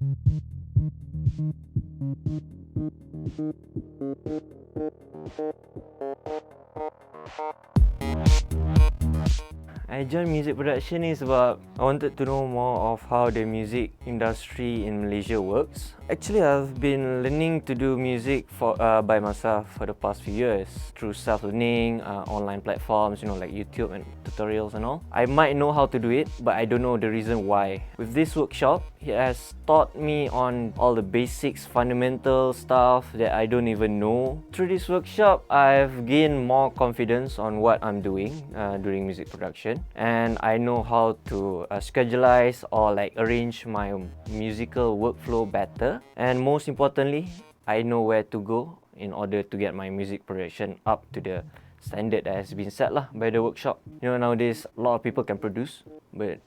I joined music production is about I wanted to know more of how the music industry in Malaysia works. Actually, I've been learning to do music by myself for the past few years through self-learning, online platforms, like YouTube and tutorials and all. I might know how to do it, but I don't know the reason why. With this workshop, it has taught me on all the basics, fundamental stuff that I don't even know. Through this workshop, I've gained more confidence on what I'm doing during music production, and I know how to scheduleize or arrange my musical workflow better. And most importantly, I know where to go in order to get my music production up to the standard that has been set by the workshop. Nowadays a lot of people can produce, but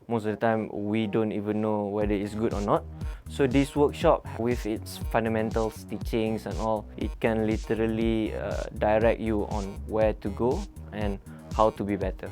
most of the time we don't even know whether it's good or not. So this workshop, with its fundamentals, teachings and all, it can literally direct you on where to go and how to be better.